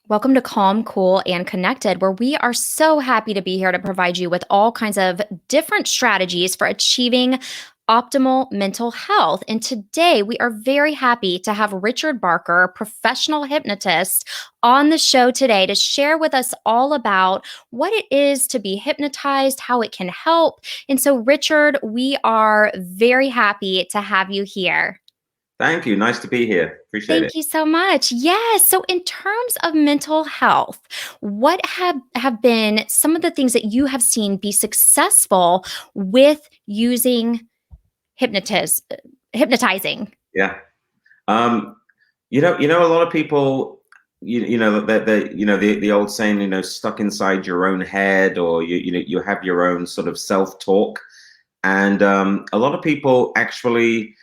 Welcome to Calm, Cool, and Connected, where we are so happy to be here to provide you with all kinds of different strategies for achieving optimal mental health. And today we are very happy to have Richard Barker, professional hypnotist, on the show today to share with us all about what it is to be hypnotized, how it can help. And so, Richard, we are very happy to have you here. Thank you. Nice to be here. Appreciate it. Thank you so much. Yes. So, in terms of mental health, what have been some of the things that you have seen be successful with using hypnotiz hypnotizing? Yeah. Um, a lot of people, the old saying, stuck inside your own head, or you have your own sort of self-talk, and a lot of people actually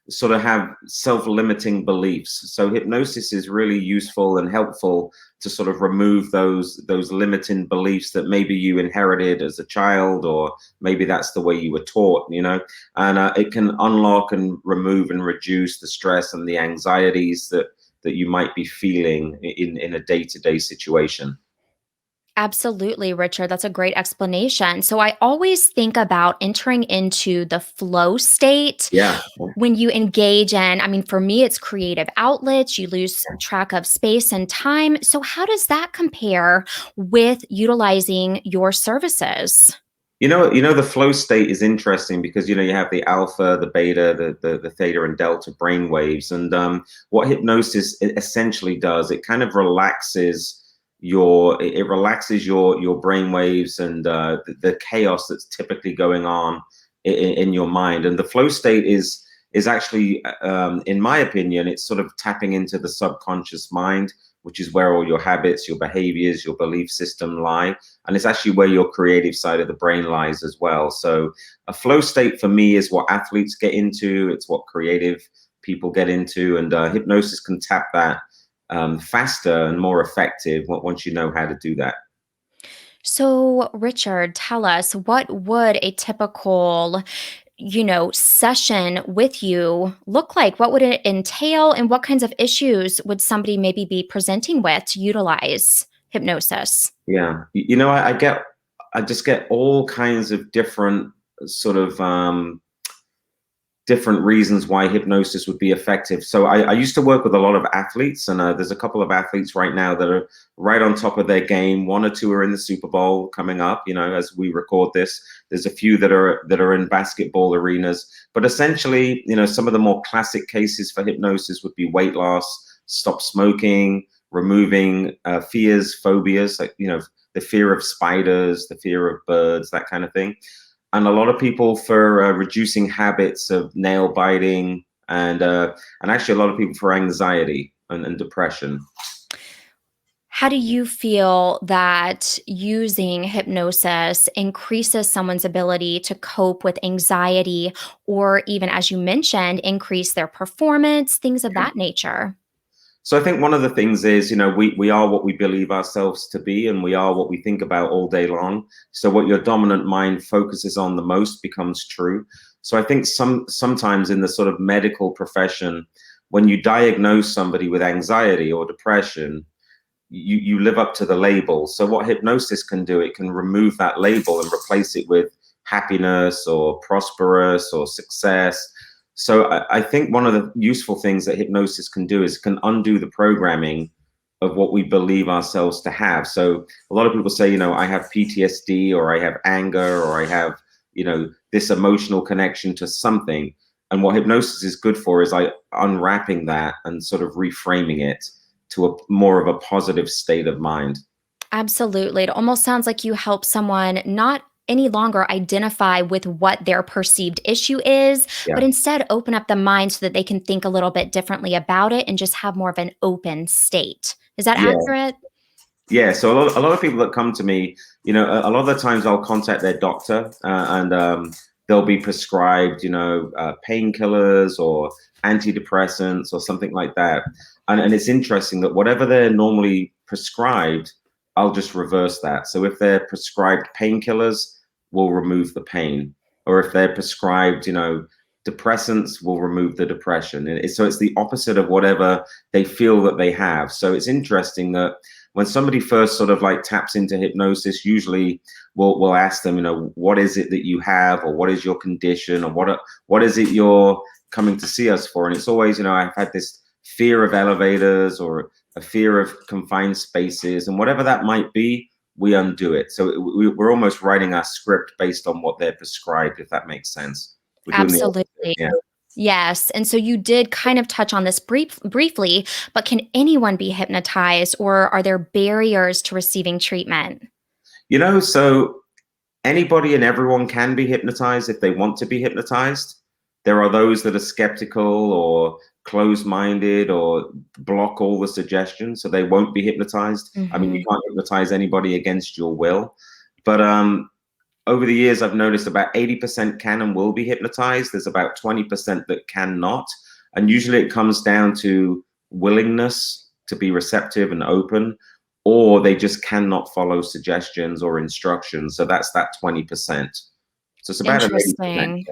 sort of have self-limiting beliefs. So hypnosis is really useful and helpful to sort of remove those limiting beliefs that maybe you inherited as a child, or maybe that's the way you were taught, and it can unlock and remove and reduce the stress and the anxieties that you might be feeling in a day-to-day situation. Absolutely, Richard. That's a great explanation. So I always think about entering into the flow state Yeah. when you engage in, I mean, for me, it's creative outlets. You lose track of space and time. So, how does that compare with utilizing your services? The flow state is interesting because you have the alpha, the beta, the theta and delta brain waves, and what hypnosis essentially does, it kind of relaxes your brain waves and the chaos that's typically going on in your mind. And the flow state is actually, in my opinion, it's sort of tapping into the subconscious mind, which is where all your habits, your behaviors, your belief system lie. And it's actually where your creative side of the brain lies as well. So a flow state for me is what athletes get into. It's what creative people get into. And hypnosis can tap that faster and more effective once you know how to do that. So, Richard, tell us what would a typical session with you look like? What would it entail, and what kinds of issues would somebody maybe be presenting with to utilize hypnosis? Yeah. I just get all kinds of different sort of different reasons why hypnosis would be effective. So I used to work with a lot of athletes, and there's a couple of athletes right now that are right on top of their game. One or two are in the Super Bowl coming up, as we record this. There's a few that are in basketball arenas. But essentially, some of the more classic cases for hypnosis would be weight loss, stop smoking, removing fears, phobias, like, the fear of spiders, the fear of birds, that kind of thing. And a lot of people for reducing habits of nail biting, and actually a lot of people for anxiety and depression. How do you feel that using hypnosis increases someone's ability to cope with anxiety, or even, as you mentioned, increase their performance, things of that nature? So I think one of the things is, we are what we believe ourselves to be, and we are what we think about all day long. So what your dominant mind focuses on the most becomes true. So I think sometimes in the sort of medical profession, when you diagnose somebody with anxiety or depression, you live up to the label. So what hypnosis can do, it can remove that label and replace it with happiness or prosperous or success. So I think one of the useful things that hypnosis can do is can undo the programming of what we believe ourselves to have. So a lot of people say, I have PTSD, or I have anger, or I have, this emotional connection to something. And what hypnosis is good for is unwrapping that and sort of reframing it to a more of a positive state of mind. Absolutely. It almost sounds like you help someone not any longer identify with what their perceived issue is, but Yeah. instead open up the mind so that they can think a little bit differently about it and just have more of an open state. Is that Yeah. accurate? Yeah. So a lot of people that come to me, a lot of the times I'll contact their doctor, and they'll be prescribed, painkillers or antidepressants or something like that. And it's interesting that whatever they're normally prescribed, I'll just reverse that. So if they're prescribed painkillers, we'll remove the pain. Or if they're prescribed, depressants, will remove the depression. So it's the opposite of whatever they feel that they have. So it's interesting that when somebody first sort of like taps into hypnosis, usually we'll ask them, you know, what is it that you have, or what is your condition, or what is it you're coming to see us for? And it's always, you know, I've had this fear of elevators, or a fear of confined spaces, and whatever that might be, we undo it. So we're almost writing our script based on what they're prescribed, if that makes sense. We're doing the opposite. Absolutely. Yeah. Yes. And so you did kind of touch on this briefly, but can anyone be hypnotized, or are there barriers to receiving treatment? You know, so anybody and everyone can be hypnotized if they want to be hypnotized. There are those that are skeptical or closed-minded or block all the suggestions, so they won't be hypnotized. I mean, you Hmm. can't hypnotize anybody against your will. But over the years, I've noticed about 80% can and will be hypnotized. There's about 20% that cannot. And usually it comes down to willingness to be receptive and open, or they just cannot follow suggestions or instructions. So that's that 20%. So it's about an 80%. Interesting.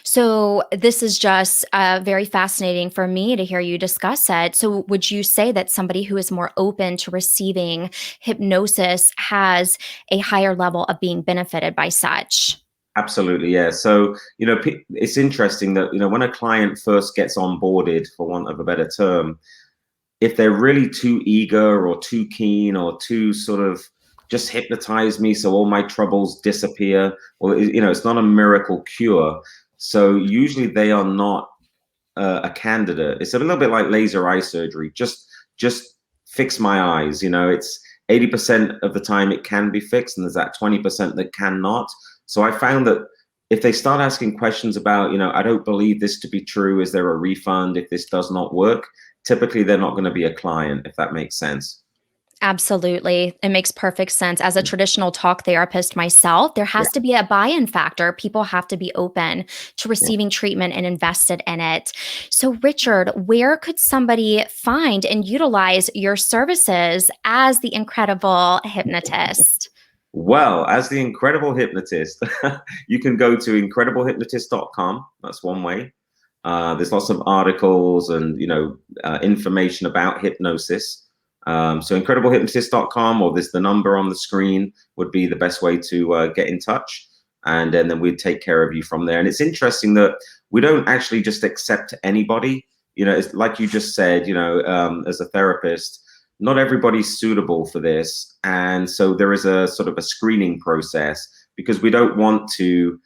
So this is just very fascinating for me to hear you discuss it. So would you say that somebody who is more open to receiving hypnosis has a higher level of being benefited by such? Absolutely, yeah. So, you know, it's interesting that, you know, when a client first gets onboarded, for want of a better term, if they're really too eager or too keen or too sort of just hypnotize me so all my troubles disappear, well, you know, it's not a miracle cure. So usually they are not a candidate. It's a little bit like laser eye surgery. Just fix my eyes. You know, it's 80% of the time it can be fixed, and there's that 20% that cannot. So I found that if they start asking questions about, you know, I don't believe this to be true, is there a refund if this does not work? Typically, they're not going to be a client, if that makes sense. Absolutely. It makes perfect sense. As a traditional talk therapist myself, there Yeah, has to be a buy in factor. People have to be open to yeah. receiving treatment and invested in it. So, Richard, where could somebody find and utilize your services as the incredible hypnotist? Well, as the incredible hypnotist, you can go to incrediblehypnotist.com. That's one way. There's lots of articles and, you know, information about hypnosis. So incrediblehypnotist.com, or there's the number on the screen, would be the best way to get in touch. And then we'd take care of you from there. And it's interesting that we don't actually just accept anybody. You know, it's like you just said, you know, as a therapist, not everybody's suitable for this. And so there is a sort of a screening process, because we don't want to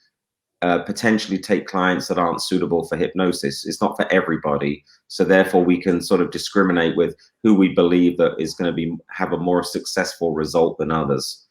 potentially take clients that aren't suitable for hypnosis. It's not for everybody. So therefore we can sort of discriminate with who we believe that is going to have a more successful result than others.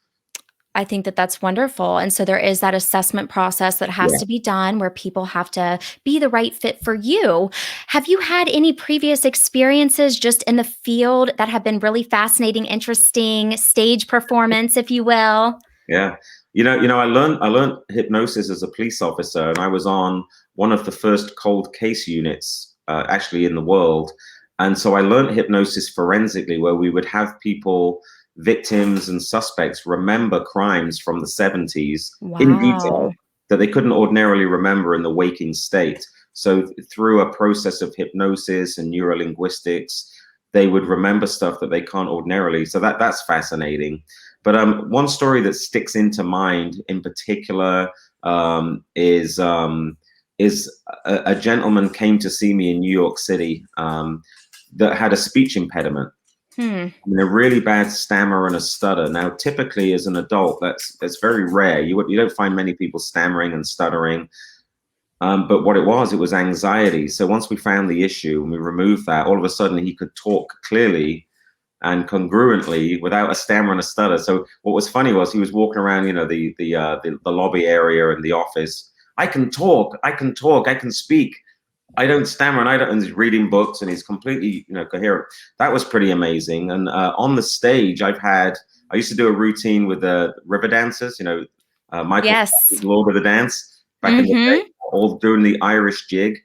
I think that that's wonderful. And so there is that assessment process that has Yeah. to be done where people have to be the right fit for you. Have you had any previous experiences just in the field that have been really fascinating, interesting stage performance, if you will? Yeah. I learned hypnosis as a police officer, and I was on one of the first cold case units actually in the world. And so I learned hypnosis forensically, where we would have people, victims and suspects, remember crimes from the 70s in detail Wow. that they couldn't ordinarily remember in the waking state. So through a process of hypnosis and neurolinguistics, they would remember stuff that they can't ordinarily. So that's fascinating. But one story that sticks into mind in particular is a gentleman came to see me in New York City that had a speech impediment. Hmm. I mean, a really bad stammer and a stutter. Now, typically, as an adult, that's very rare. You don't find many people stammering and stuttering. But what it was anxiety. So once we found the issue and we removed that, all of a sudden he could talk clearly and congruently without a stammer and a stutter. So what was funny was he was walking around, you know, the lobby area and the office. I can talk, I can talk, I can speak. I don't stammer, and I don't. And he's reading books, and he's completely, you know, coherent. That was pretty amazing. And on the stage, I used to do a routine with the river dancers. You know, Michael, Yes. Lord of the Dance, back in the day, Mm-hmm. all doing the Irish jig.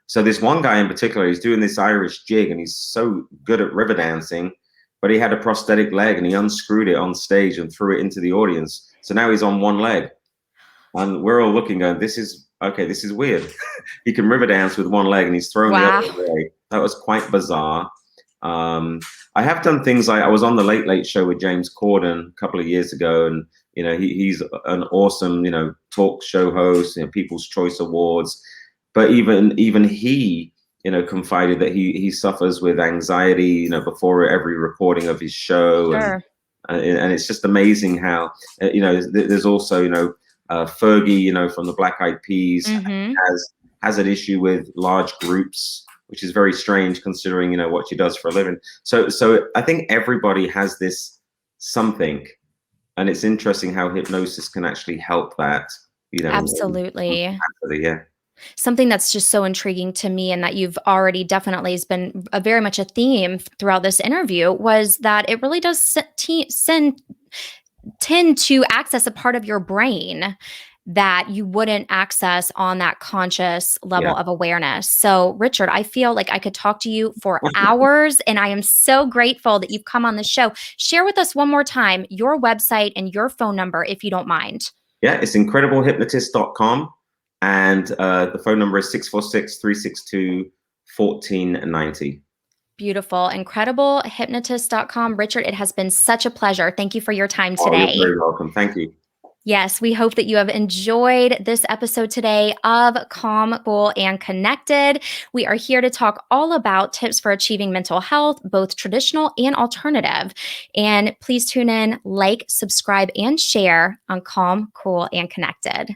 So this one guy in particular, he's doing this Irish jig, and he's so good at river dancing, but he had a prosthetic leg, and he unscrewed it on stage and threw it into the audience. So now he's on one leg, and we're all looking, going, "This is okay. This is weird." He can river dance with one leg, and he's thrown the other Wow. way. That was quite bizarre. I have done things like I was on the Late Late Show with James Corden a couple of years ago, and he's an awesome talk show host, People's Choice Awards. But even he confided that he suffers with anxiety, before every recording of his show, Sure. and it's just amazing how there's also Fergie, from the Black Eyed Peas, Hmm. has an issue with large groups, which is very strange considering what she does for a living. So I think everybody has this something, and it's interesting how hypnosis can actually help that. Absolutely. Yeah. Something that's just so intriguing to me, and that you've already definitely has been very much a theme throughout this interview, was that it really does tend to access a part of your brain that you wouldn't access on that conscious level Yeah. of awareness. So, Richard, I feel like I could talk to you for hours, and I am so grateful that you've come on the show. Share with us one more time your website and your phone number, if you don't mind. Yeah, it's incrediblehypnotist.com, and the phone number is 646-362-1490. Beautiful. Incrediblehypnotist.com. Richard, it has been such a pleasure. Thank you for your time Oh, you're today. very welcome. Thank you. Yes, we hope that you have enjoyed this episode today of Calm, Cool, and Connected. We are here to talk all about tips for achieving mental health, both traditional and alternative. And please tune in, like, subscribe, and share on Calm, Cool, and Connected.